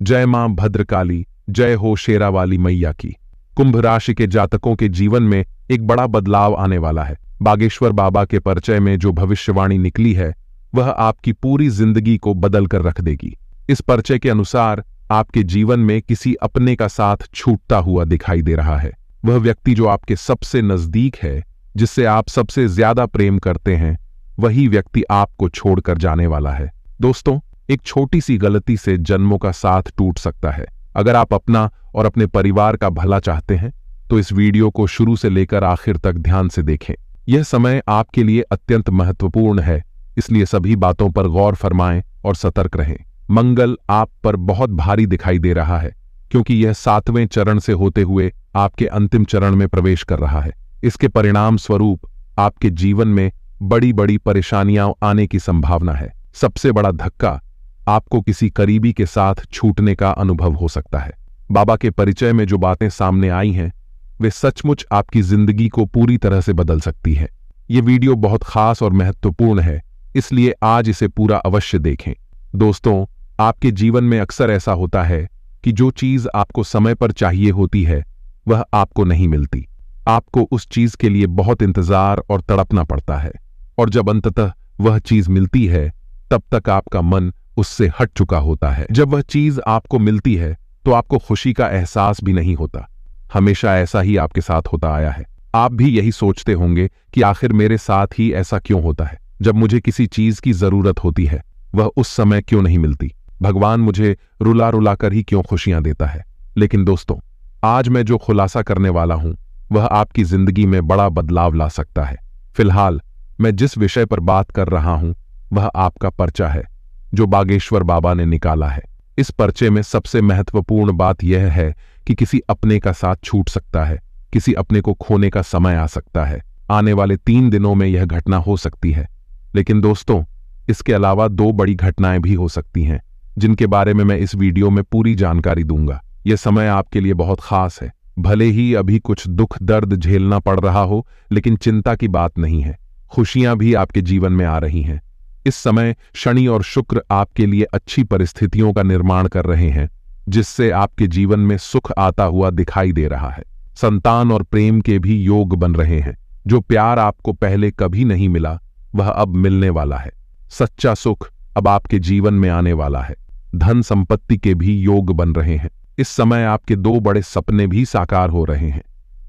जय मां भद्रकाली, जय हो शेरावाली मैया की। कुंभ राशि के जातकों के जीवन में एक बड़ा बदलाव आने वाला है। बागेश्वर बाबा के परिचय में जो भविष्यवाणी निकली है वह आपकी पूरी जिंदगी को बदल कर रख देगी। इस परिचय के अनुसार आपके जीवन में किसी अपने का साथ छूटता हुआ दिखाई दे रहा है। वह व्यक्ति जो आपके सबसे नजदीक है, जिससे आप सबसे ज्यादा प्रेम करते हैं, वही व्यक्ति आपको छोड़कर जाने वाला है। दोस्तों, एक छोटी सी गलती से जन्मों का साथ टूट सकता है। अगर आप अपना और अपने परिवार का भला चाहते हैं तो इस वीडियो को शुरू से लेकर आखिर तक ध्यान से देखें। यह समय आपके लिए अत्यंत महत्वपूर्ण है, इसलिए सभी बातों पर गौर फरमाएं और सतर्क रहें। मंगल आप पर बहुत भारी दिखाई दे रहा है क्योंकि यह 7वें चरण से होते हुए आपके अंतिम चरण में प्रवेश कर रहा है। इसके परिणाम स्वरूप आपके जीवन में बड़ी बड़ी परेशानियां आने की संभावना है। सबसे बड़ा धक्का आपको किसी करीबी के साथ छूटने का अनुभव हो सकता है। बाबा के परिचय में जो बातें सामने आई हैं वे सचमुच आपकी जिंदगी को पूरी तरह से बदल सकती है। ये वीडियो बहुत खास और महत्वपूर्ण है, इसलिए आज इसे पूरा अवश्य देखें। दोस्तों, आपके जीवन में अक्सर ऐसा होता है कि जो चीज आपको समय पर चाहिए होती है वह आपको नहीं मिलती। आपको उस चीज के लिए बहुत इंतजार और तड़पना पड़ता है, और जब अंततः वह चीज मिलती है तब तक आपका मन उससे हट चुका होता है। जब वह चीज आपको मिलती है तो आपको खुशी का एहसास भी नहीं होता। हमेशा ऐसा ही आपके साथ होता आया है। आप भी यही सोचते होंगे कि आखिर मेरे साथ ही ऐसा क्यों होता है। जब मुझे किसी चीज की जरूरत होती है वह उस समय क्यों नहीं मिलती। भगवान मुझे रुला रुला कर ही क्यों खुशियां देता है। लेकिन दोस्तों, आज मैं जो खुलासा करने वाला हूं वह आपकी जिंदगी में बड़ा बदलाव ला सकता है। फिलहाल मैं जिस विषय पर बात कर रहा हूं वह आपका पर्चा है जो बागेश्वर बाबा ने निकाला है। इस पर्चे में सबसे महत्वपूर्ण बात यह है कि किसी अपने का साथ छूट सकता है, किसी अपने को खोने का समय आ सकता है। आने वाले 3 दिनों में यह घटना हो सकती है। लेकिन दोस्तों, इसके अलावा 2 बड़ी घटनाएं भी हो सकती हैं जिनके बारे में मैं इस वीडियो में पूरी जानकारी दूंगा। यह समय आपके लिए बहुत खास है। भले ही अभी कुछ दुख दर्द झेलना पड़ रहा हो, लेकिन चिंता की बात नहीं है। खुशियां भी आपके जीवन में आ रही हैं। इस समय शनि और शुक्र आपके लिए अच्छी परिस्थितियों का निर्माण कर रहे हैं, जिससे आपके जीवन में सुख आता हुआ दिखाई दे रहा है। संतान और प्रेम के भी योग बन रहे हैं। जो प्यार आपको पहले कभी नहीं मिला वह अब मिलने वाला है। सच्चा सुख अब आपके जीवन में आने वाला है। धन संपत्ति के भी योग बन रहे हैं। इस समय आपके 2 बड़े सपने भी साकार हो रहे हैं।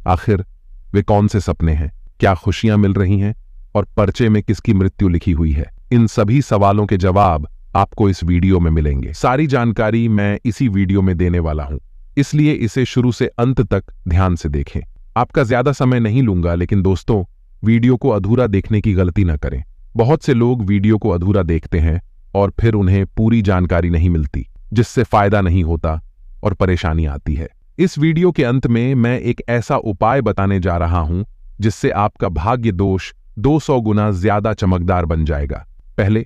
आखिर वे कौन से सपने हैं? क्या खुशियां मिल रही हैं? और पर्चे में किसकी मृत्यु लिखी हुई है? इन सभी सवालों के जवाब आपको इस वीडियो में मिलेंगे। सारी जानकारी मैं इसी वीडियो में देने वाला हूं, इसलिए इसे शुरू से अंत तक ध्यान से देखें। आपका ज्यादा समय नहीं लूंगा, लेकिन दोस्तों, वीडियो को अधूरा देखने की गलती न करें। बहुत से लोग वीडियो को अधूरा देखते हैं और फिर उन्हें पूरी जानकारी नहीं मिलती, जिससे फायदा नहीं होता और परेशानी आती है। इस वीडियो के अंत में मैं एक ऐसा उपाय बताने जा रहा हूं जिससे आपका भाग्य दोष 200 गुना ज्यादा चमकदार बन जाएगा। पहले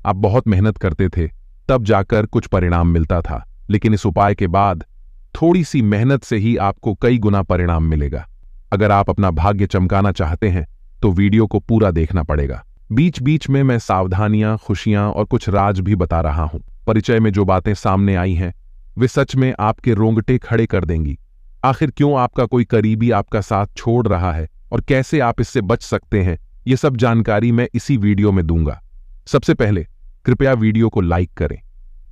आप बहुत मेहनत करते थे, तब जाकर कुछ परिणाम मिलता था, लेकिन इस उपाय के बाद थोड़ी सी मेहनत से ही आपको कई गुना परिणाम मिलेगा। अगर आप अपना भाग्य चमकाना चाहते हैं तो वीडियो को पूरा देखना पड़ेगा। बीच बीच में मैं सावधानियां, खुशियां और कुछ राज भी बता रहा हूं। परिचय में जो बातें सामने आई हैं वे सच में आपके रोंगटे खड़े कर देंगी। आखिर क्यों आपका कोई करीबी आपका साथ छोड़ रहा है और कैसे आप इससे बच सकते हैं, ये सब जानकारी मैं इसी वीडियो में दूंगा। सबसे पहले कृपया वीडियो को लाइक करें।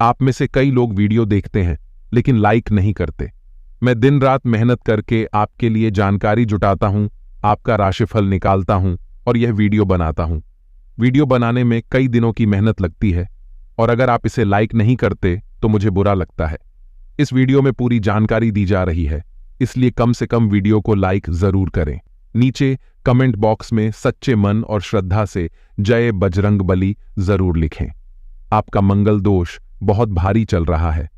आप में से कई लोग वीडियो देखते हैं लेकिन लाइक नहीं करते। मैं दिन रात मेहनत करके आपके लिए जानकारी जुटाता हूं, आपका राशिफल निकालता हूं और यह वीडियो बनाता हूं। वीडियो बनाने में कई दिनों की मेहनत लगती है और अगर आप इसे लाइक नहीं करते तो मुझे बुरा लगता है। इस वीडियो में पूरी जानकारी दी जा रही है, इसलिए कम से कम वीडियो को लाइक जरूर करें। नीचे कमेंट बॉक्स में सच्चे मन और श्रद्धा से जय बजरंग बली जरूर लिखें। आपका मंगल दोष बहुत भारी चल रहा है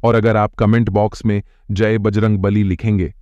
और अगर आप कमेंट बॉक्स में जय बजरंग बली लिखेंगे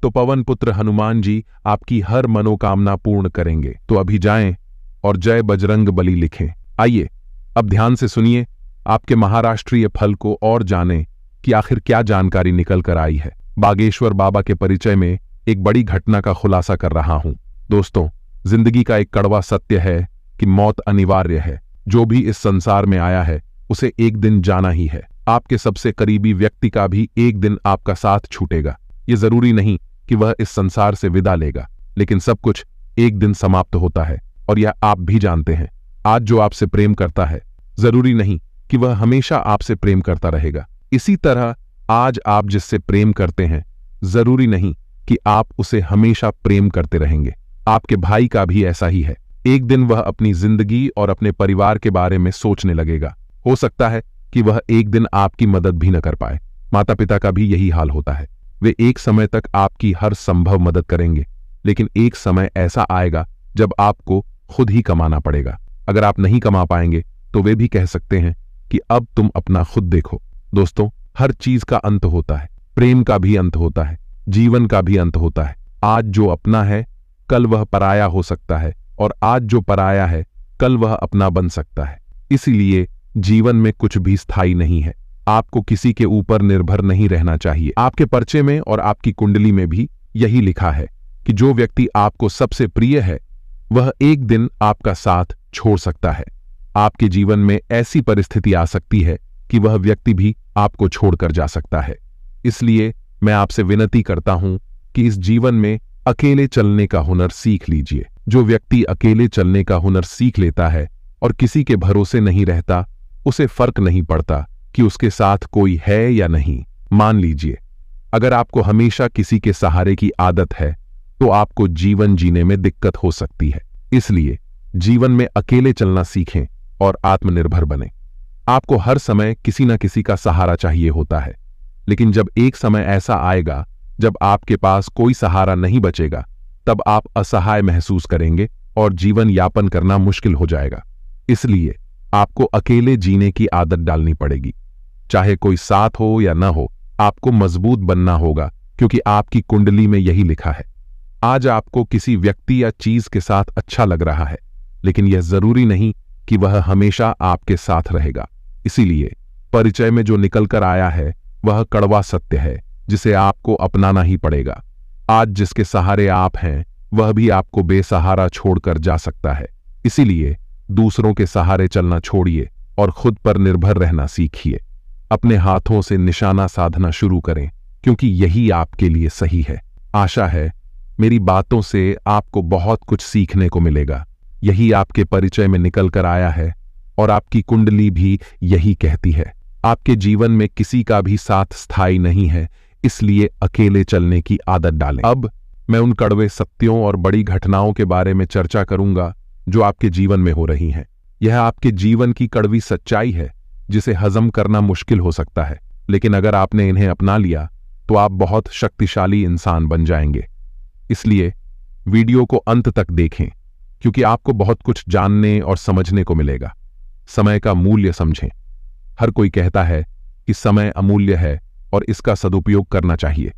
तो पवन पुत्र हनुमान जी आपकी हर मनोकामना पूर्ण करेंगे। तो अभी जाएं और जय बजरंग बली लिखें। आइए अब ध्यान से सुनिए आपके महाराष्ट्रीय फल को और जानें कि आखिर क्या जानकारी निकल कर आई है। बागेश्वर बाबा के परिचय में एक बड़ी घटना का खुलासा कर रहा हूं। दोस्तों, जिंदगी का एक कड़वा सत्य है कि मौत अनिवार्य है। जो भी इस संसार में आया है उसे एक दिन जाना ही है। आपके सबसे करीबी व्यक्ति का भी एक दिन आपका साथ छूटेगा। ये जरूरी नहीं कि वह इस संसार से विदा लेगा, लेकिन सब कुछ एक दिन समाप्त होता है और यह आप भी जानते हैं। आज जो आपसे प्रेम करता है, जरूरी नहीं कि वह हमेशा आपसे प्रेम करता रहेगा। इसी तरह आज आप जिससे प्रेम करते हैं, जरूरी नहीं कि आप उसे हमेशा प्रेम करते रहेंगे। आपके भाई का भी ऐसा ही है। एक दिन वह अपनी जिंदगी और अपने परिवार के बारे में सोचने लगेगा। हो सकता है कि वह एक दिन आपकी मदद भी न कर पाए। माता पिता का भी यही हाल होता है। वे एक समय तक आपकी हर संभव मदद करेंगे, लेकिन एक समय ऐसा आएगा जब आपको खुद ही कमाना पड़ेगा। अगर आप नहीं कमा पाएंगे तो वे भी कह सकते हैं कि अब तुम अपना खुद देखो। दोस्तों, हर चीज का अंत होता है। प्रेम का भी अंत होता है, जीवन का भी अंत होता है। आज जो अपना है, कल वह पराया हो सकता है, और आज जो पराया है, कल वह अपना बन सकता है। इसीलिए जीवन में कुछ भी स्थायी नहीं है। आपको किसी के ऊपर निर्भर नहीं रहना चाहिए। आपके पर्चे में और आपकी कुंडली में भी यही लिखा है कि जो व्यक्ति आपको सबसे प्रिय है, वह एक दिन आपका साथ छोड़ सकता है। आपके जीवन में ऐसी परिस्थिति आ सकती है कि वह व्यक्ति भी आपको छोड़कर जा सकता है। इसलिए मैं आपसे विनती करता हूं कि इस जीवन में अकेले चलने का हुनर सीख लीजिए। जो व्यक्ति अकेले चलने का हुनर सीख लेता है और किसी के भरोसे नहीं रहता, उसे फर्क नहीं पड़ता कि उसके साथ कोई है या नहीं। मान लीजिए, अगर आपको हमेशा किसी के सहारे की आदत है तो आपको जीवन जीने में दिक्कत हो सकती है। इसलिए जीवन में अकेले चलना सीखें और आत्मनिर्भर बनें। आपको हर समय किसी न किसी का सहारा चाहिए होता है, लेकिन जब एक समय ऐसा आएगा जब आपके पास कोई सहारा नहीं बचेगा, तब आप असहाय महसूस करेंगे और जीवन यापन करना मुश्किल हो जाएगा। इसलिए आपको अकेले जीने की आदत डालनी पड़ेगी। चाहे कोई साथ हो या न हो, आपको मजबूत बनना होगा, क्योंकि आपकी कुंडली में यही लिखा है। आज आपको किसी व्यक्ति या चीज के साथ अच्छा लग रहा है, लेकिन यह जरूरी नहीं कि वह हमेशा आपके साथ रहेगा। इसीलिए परिचय में जो निकल कर आया है वह कड़वा सत्य है, जिसे आपको अपनाना ही पड़ेगा। आज जिसके सहारे आप हैं, वह भी आपको बेसहारा छोड़कर जा सकता है। इसीलिए दूसरों के सहारे चलना छोड़िए और खुद पर निर्भर रहना सीखिए। अपने हाथों से निशाना साधना शुरू करें, क्योंकि यही आपके लिए सही है। आशा है मेरी बातों से आपको बहुत कुछ सीखने को मिलेगा। यही आपके परिचय में निकल कर आया है और आपकी कुंडली भी यही कहती है। आपके जीवन में किसी का भी साथ स्थायी नहीं है, इसलिए अकेले चलने की आदत डालें। अब मैं उन कड़वे सत्यों और बड़ी घटनाओं के बारे में चर्चा करूंगा जो आपके जीवन में हो रही हैं। यह आपके जीवन की कड़वी सच्चाई है, जिसे हजम करना मुश्किल हो सकता है, लेकिन अगर आपने इन्हें अपना लिया तो आप बहुत शक्तिशाली इंसान बन जाएंगे। इसलिए वीडियो को अंत तक देखें, क्योंकि आपको बहुत कुछ जानने और समझने को मिलेगा। समय का मूल्य समझें। हर कोई कहता है कि समय अमूल्य है और इसका सदुपयोग करना चाहिए,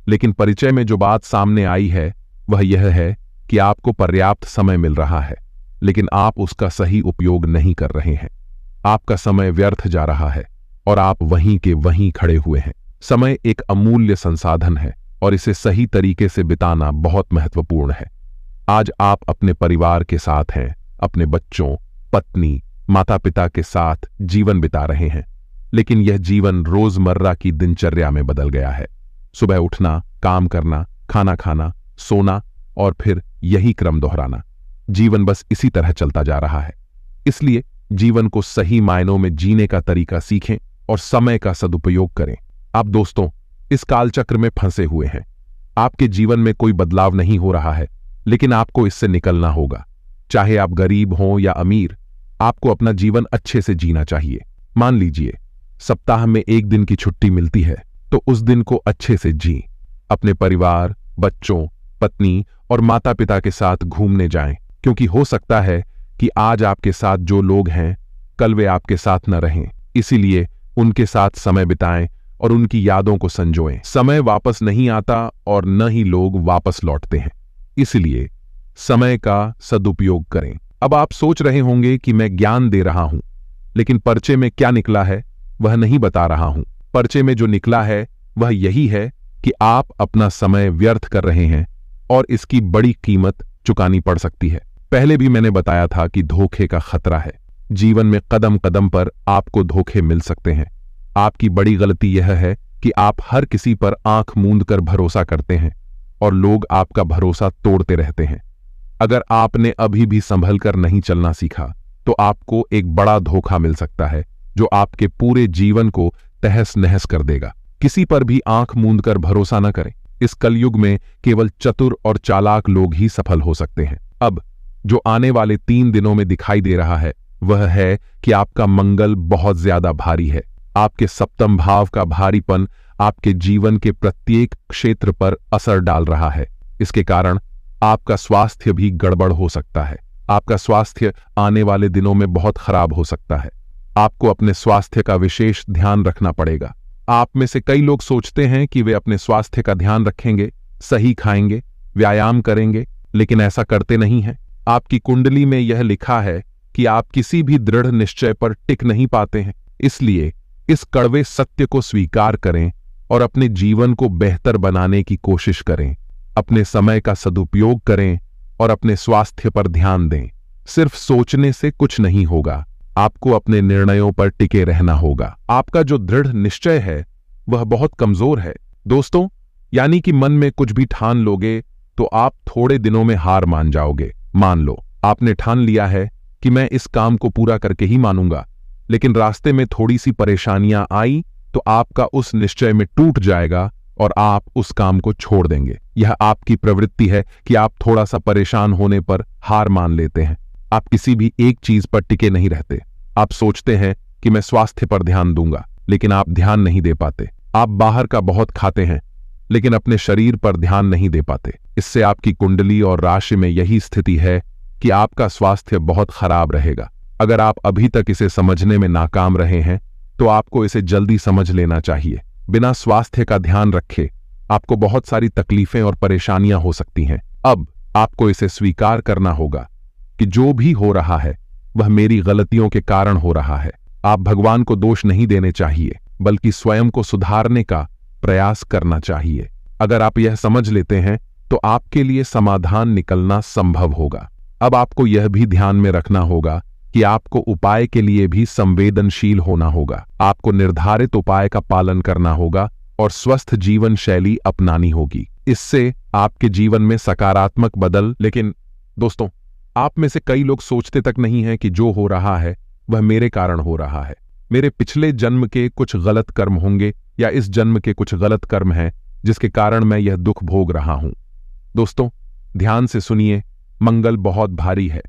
लेकिन परिचय में जो बात सामने आई है वह यह है कि आपको पर्याप्त समय मिल रहा है, लेकिन आप उसका सही उपयोग नहीं कर रहे हैं। आपका समय व्यर्थ जा रहा है और आप वहीं के वहीं खड़े हुए हैं। समय एक अमूल्य संसाधन है और इसे सही तरीके से बिताना बहुत महत्वपूर्ण है। आज आप अपने परिवार के साथ हैं, अपने बच्चों, पत्नी, माता पिता के साथ जीवन बिता रहे हैं, लेकिन यह जीवन रोजमर्रा की दिनचर्या में बदल गया है। सुबह उठना, काम करना, खाना खाना, सोना और फिर यही क्रम दोहराना। जीवन बस इसी तरह चलता जा रहा है। इसलिए जीवन को सही मायनों में जीने का तरीका सीखें और समय का सदुपयोग करें। आप दोस्तों इस कालचक्र में फंसे हुए हैं। आपके जीवन में कोई बदलाव नहीं हो रहा है, लेकिन आपको इससे निकलना होगा। चाहे आप गरीब हों या अमीर, आपको अपना जीवन अच्छे से जीना चाहिए। मान लीजिए सप्ताह में एक दिन की छुट्टी मिलती है, तो उस दिन को अच्छे से जी। अपने परिवार, बच्चों, पत्नी और माता पिता के साथ घूमने जाएं, क्योंकि हो सकता है कि आज आपके साथ जो लोग हैं, कल वे आपके साथ न रहें। इसीलिए उनके साथ समय बिताएं और उनकी यादों को संजोएं। समय वापस नहीं आता और न ही लोग वापस लौटते हैं, इसलिए समय का सदुपयोग करें। अब आप सोच रहे होंगे कि मैं ज्ञान दे रहा हूं, लेकिन पर्चे में क्या निकला है वह नहीं बता रहा हूं। पर्चे में जो निकला है वह यही है कि आप अपना समय व्यर्थ कर रहे हैं और इसकी बड़ी कीमत चुकानी पड़ सकती है। पहले भी मैंने बताया था कि धोखे का खतरा है। जीवन में कदम कदम पर आपको धोखे मिल सकते हैं आपकी बड़ी गलती यह है कि आप हर किसी पर आंख मूंद कर भरोसा करते हैं और लोग आपका भरोसा तोड़ते रहते हैं। अगर आपने अभी भी संभल कर नहीं चलना सीखा तो आपको एक बड़ा धोखा मिल सकता है जो आपके पूरे जीवन को तहस नहस कर देगा। किसी पर भी आंख मूंद कर भरोसा न करें। इस कलयुग में केवल चतुर और चालाक लोग ही सफल हो सकते हैं। अब जो आने वाले 3 दिनों में दिखाई दे रहा है वह है कि आपका मंगल बहुत ज्यादा भारी है। आपके सप्तम भाव का भारीपन आपके जीवन के प्रत्येक क्षेत्र पर असर डाल रहा है। इसके कारण आपका स्वास्थ्य भी गड़बड़ हो सकता है। आपका स्वास्थ्य आने वाले दिनों में बहुत खराब हो सकता है। आपको अपने स्वास्थ्य का विशेष ध्यान रखना पड़ेगा। आप में से कई लोग सोचते हैं कि वे अपने स्वास्थ्य का ध्यान रखेंगे, सही खाएंगे, व्यायाम करेंगे, लेकिन ऐसा करते नहीं हैं। आपकी कुंडली में यह लिखा है कि आप किसी भी दृढ़ निश्चय पर टिक नहीं पाते हैं। इसलिए इस कड़वे सत्य को स्वीकार करें और अपने जीवन को बेहतर बनाने की कोशिश करें। अपने समय का सदुपयोग करें और अपने स्वास्थ्य पर ध्यान दें। सिर्फ सोचने से कुछ नहीं होगा, आपको अपने निर्णयों पर टिके रहना होगा। आपका जो दृढ़ निश्चय है वह बहुत कमजोर है दोस्तों, यानी कि मन में कुछ भी ठान लोगे तो आप थोड़े दिनों में हार मान जाओगे। मान लो आपने ठान लिया है कि मैं इस काम को पूरा करके ही मानूंगा, लेकिन रास्ते में थोड़ी सी परेशानियां आई तो आपका उस निश्चय में टूट जाएगा और आप उस काम को छोड़ देंगे। यह आपकी प्रवृत्ति है कि आप थोड़ा सा परेशान होने पर हार मान लेते हैं। आप किसी भी एक चीज पर टिके नहीं रहते। आप सोचते हैं कि मैं स्वास्थ्य पर ध्यान दूंगा, लेकिन आप ध्यान नहीं दे पाते। आप बाहर का बहुत खाते हैं, लेकिन अपने शरीर पर ध्यान नहीं दे पाते। इससे आपकी कुंडली और राशि में यही स्थिति है कि आपका स्वास्थ्य बहुत खराब रहेगा। अगर आप अभी तक इसे समझने में नाकाम रहे हैं तो आपको इसे जल्दी समझ लेना चाहिए। बिना स्वास्थ्य का ध्यान रखे आपको बहुत सारी तकलीफें और परेशानियां हो सकती हैं। अब आपको इसे स्वीकार करना होगा कि जो भी हो रहा है वह मेरी गलतियों के कारण हो रहा है। आप भगवान को दोष नहीं देने चाहिए, बल्कि स्वयं को सुधारने का प्रयास करना चाहिए। अगर आप यह समझ लेते हैं तो आपके लिए समाधान निकलना संभव होगा। अब आपको यह भी ध्यान में रखना होगा कि आपको उपाय के लिए भी संवेदनशील होना होगा। आपको निर्धारित उपाय का पालन करना होगा और स्वस्थ जीवन शैली अपनानी होगी। इससे आपके जीवन में सकारात्मक लेकिन दोस्तों, आप में से कई लोग सोचते तक नहीं हैं कि जो हो रहा है वह मेरे कारण हो रहा है। मेरे पिछले जन्म के कुछ गलत कर्म होंगे या इस जन्म के कुछ गलत कर्म हैं जिसके कारण मैं यह दुख भोग रहा हूं। दोस्तों, ध्यान से सुनिए, मंगल बहुत भारी है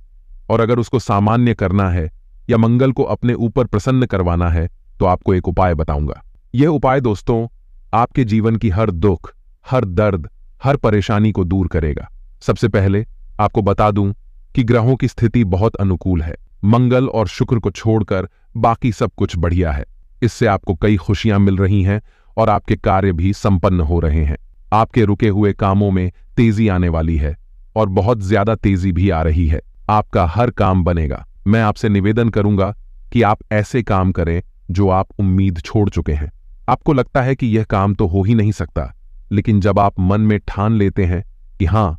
और अगर उसको सामान्य करना है या मंगल को अपने ऊपर प्रसन्न करवाना है तो आपको एक उपाय बताऊंगा। यह उपाय दोस्तों आपके जीवन की हर दुख, हर दर्द, हर परेशानी को दूर करेगा। सबसे पहले आपको बता दूं कि ग्रहों की स्थिति बहुत अनुकूल है। मंगल और शुक्र को छोड़कर बाकी सब कुछ बढ़िया है। इससे आपको कई खुशियां मिल रही हैं और आपके कार्य भी संपन्न हो रहे हैं। आपके रुके हुए कामों में तेजी आने वाली है और बहुत ज्यादा तेजी भी आ रही है। आपका हर काम बनेगा। मैं आपसे निवेदन करूंगा कि आप ऐसे काम करें जो आप उम्मीद छोड़ चुके हैं। आपको लगता है कि यह काम तो हो ही नहीं सकता, लेकिन जब आप मन में ठान लेते हैं कि हां,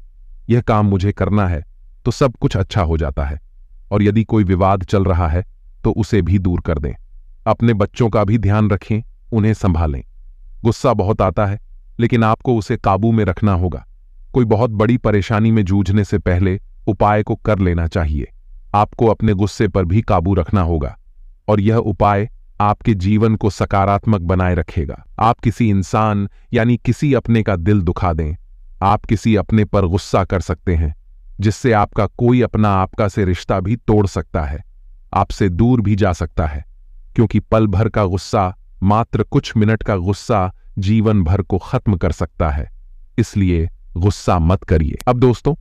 यह काम मुझे करना है, तो सब कुछ अच्छा हो जाता है। और यदि कोई विवाद चल रहा है तो उसे भी दूर कर दें। अपने बच्चों का भी ध्यान रखें, उन्हें संभालें। गुस्सा बहुत आता है, लेकिन आपको उसे काबू में रखना होगा। कोई बहुत बड़ी परेशानी में जूझने से पहले उपाय को कर लेना चाहिए। आपको अपने गुस्से पर भी काबू रखना होगा और यह उपाय आपके जीवन को सकारात्मक बनाए रखेगा। आप किसी इंसान यानी किसी अपने का दिल दुखा दें। आप किसी अपने पर गुस्सा कर सकते हैं, जिससे आपका कोई अपना आपका से रिश्ता भी तोड़ सकता है, आपसे दूर भी जा सकता है, क्योंकि पल भर का गुस्सा, मात्र कुछ मिनट का गुस्सा जीवन भर को खत्म कर सकता है। इसलिए गुस्सा मत करिए। अब दोस्तों,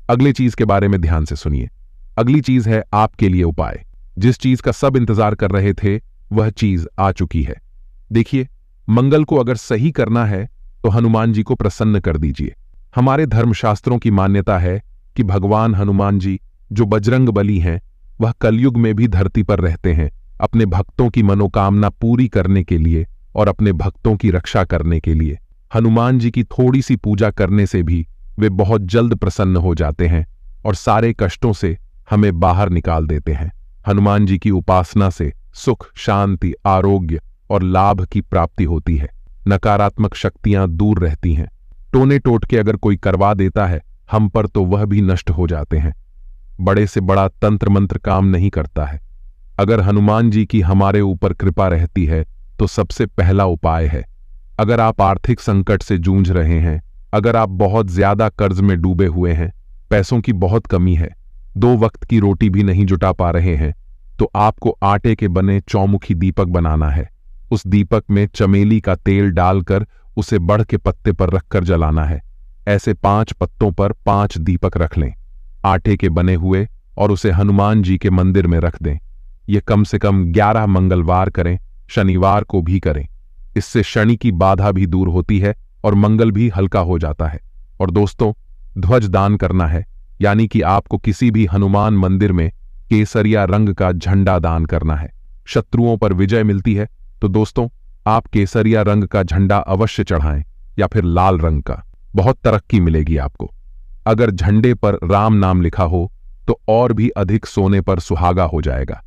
अगली चीज के बारे में ध्यान से सुनिए। अगली चीज है आपके लिए उपाय। जिस चीज का सब इंतजार कर रहे थे वह चीज आ चुकी है। देखिए, मंगल को अगर सही करना है तो हनुमान जी को प्रसन्न कर दीजिए। हमारे धर्मशास्त्रों की मान्यता है कि भगवान हनुमान जी जो बजरंग बली हैं, वह कलयुग में भी धरती पर रहते हैं, अपने भक्तों की मनोकामना पूरी करने के लिए और अपने भक्तों की रक्षा करने के लिए। हनुमान जी की थोड़ी सी पूजा करने से भी वे बहुत जल्द प्रसन्न हो जाते हैं और सारे कष्टों से हमें बाहर निकाल देते हैं। हनुमान जी की उपासना से सुख, शांति, आरोग्य और लाभ की प्राप्ति होती है। नकारात्मक शक्तियां दूर रहती हैं। टोने टोटके अगर कोई करवा देता है हम पर तो वह भी नष्ट हो जाते हैं। बड़े से बड़ा तंत्र मंत्र काम नहीं करता है। अगर हनुमान जी की हमारे ऊपर कृपा रहती है तो सबसे पहला उपाय है, अगर आप आर्थिक संकट से जूझ रहे हैं, अगर आप बहुत ज्यादा कर्ज में डूबे हुए हैं, पैसों की बहुत कमी है, 2 वक्त की रोटी भी नहीं जुटा पा रहे हैं, तो आपको आटे के बने चौमुखी दीपक बनाना है। उस दीपक में चमेली का तेल डालकर उसे बढ़ के पत्ते पर रखकर जलाना है। ऐसे 5 पत्तों पर 5 दीपक रख लें, आटे के बने हुए, और उसे हनुमान जी के मंदिर में रख दें। ये कम से कम 11 मंगलवार करें, शनिवार को भी करें। इससे शनि की बाधा भी दूर होती है और मंगल भी हल्का हो जाता है। और दोस्तों, ध्वज दान करना है, यानी कि आपको किसी भी हनुमान मंदिर में केसरिया रंग का झंडा दान करना है। शत्रुओं पर विजय मिलती है तो दोस्तों आप केसरिया रंग का झंडा अवश्य चढ़ाएं, या फिर लाल रंग का, बहुत तरक्की मिलेगी आपको। अगर झंडे पर राम नाम लिखा हो तो और भी अधिक सोने पर सुहागा हो जाएगा।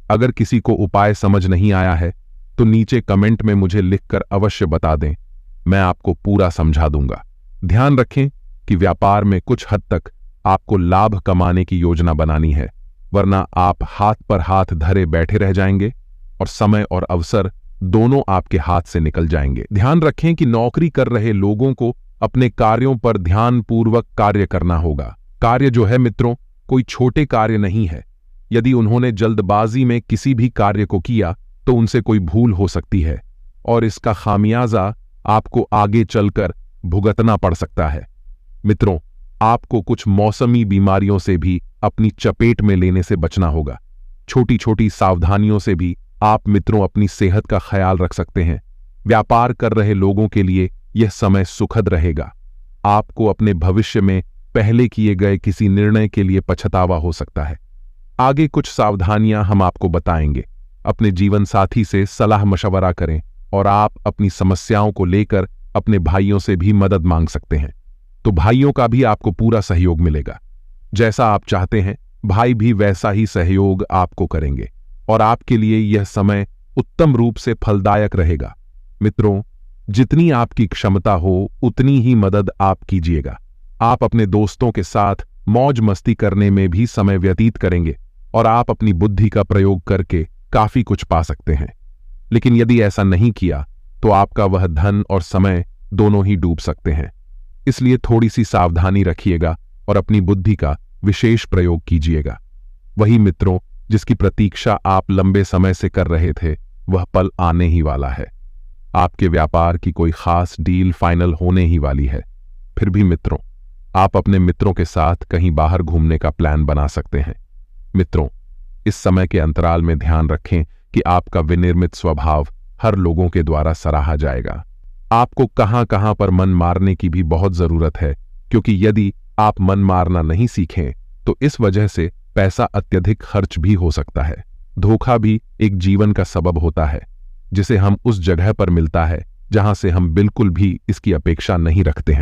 अगर किसी को उपाय समझ नहीं आया है तो नीचे कमेंट में मुझे लिखकर अवश्य बता दें, मैं आपको पूरा समझा दूंगा। ध्यान रखें कि व्यापार में कुछ हद तक आपको लाभ कमाने की योजना बनानी है, वरना आप हाथ पर हाथ धरे बैठे रह जाएंगे और समय और अवसर दोनों आपके हाथ से निकल जाएंगे। ध्यान रखें कि नौकरी कर रहे लोगों को अपने कार्यों पर ध्यानपूर्वक कार्य करना होगा। कार्य जो है मित्रों, कोई छोटे कार्य नहीं है। यदि उन्होंने जल्दबाजी में किसी भी कार्य को किया तो उनसे कोई भूल हो सकती है और इसका खामियाजा आपको आगे चलकर भुगतना पड़ सकता है। मित्रों, आपको कुछ मौसमी बीमारियों से भी अपनी चपेट में लेने से बचना होगा। छोटी छोटी सावधानियों से भी आप मित्रों अपनी सेहत का ख्याल रख सकते हैं। व्यापार कर रहे लोगों के लिए यह समय सुखद रहेगा। आपको अपने भविष्य में पहले किए गए किसी निर्णय के लिए पछतावा हो सकता है। आगे कुछ सावधानियां हम आपको बताएंगे। अपने जीवन साथी से सलाह मशवरा करें और आप अपनी समस्याओं को लेकर अपने भाइयों से भी मदद मांग सकते हैं, तो भाइयों का भी आपको पूरा सहयोग मिलेगा। जैसा आप चाहते हैं भाई भी वैसा ही सहयोग आपको करेंगे और आपके लिए यह समय उत्तम रूप से फलदायक रहेगा। मित्रों, जितनी आपकी क्षमता हो उतनी ही मदद आप कीजिएगा। आप अपने दोस्तों के साथ मौज मस्ती करने में भी समय व्यतीत करेंगे और आप अपनी बुद्धि का प्रयोग करके काफी कुछ पा सकते हैं। लेकिन यदि ऐसा नहीं किया तो आपका वह धन और समय दोनों ही डूब सकते हैं। इसलिए थोड़ी सी सावधानी रखिएगा और अपनी बुद्धि का विशेष प्रयोग कीजिएगा। वही मित्रों जिसकी प्रतीक्षा आप लंबे समय से कर रहे थे, वह पल आने ही वाला है। आपके व्यापार की कोई खास डील फाइनल होने ही वाली है। फिर भी मित्रों, आप अपने मित्रों के साथ कहीं बाहर घूमने का प्लान बना सकते हैं। मित्रों, इस समय के अंतराल में ध्यान रखें कि आपका विनिर्मित स्वभाव हर लोगों के द्वारा सराहा जाएगा। आपको कहां कहां पर मन मारने की भी बहुत जरूरत है, क्योंकि यदि आप मन मारना नहीं सीखें तो इस वजह से पैसा अत्यधिक खर्च भी हो सकता है। धोखा भी एक जीवन का सबब होता है, जिसे हम उस जगह पर मिलता है जहां से हम बिल्कुल भी इसकी अपेक्षा नहीं रखते हैं।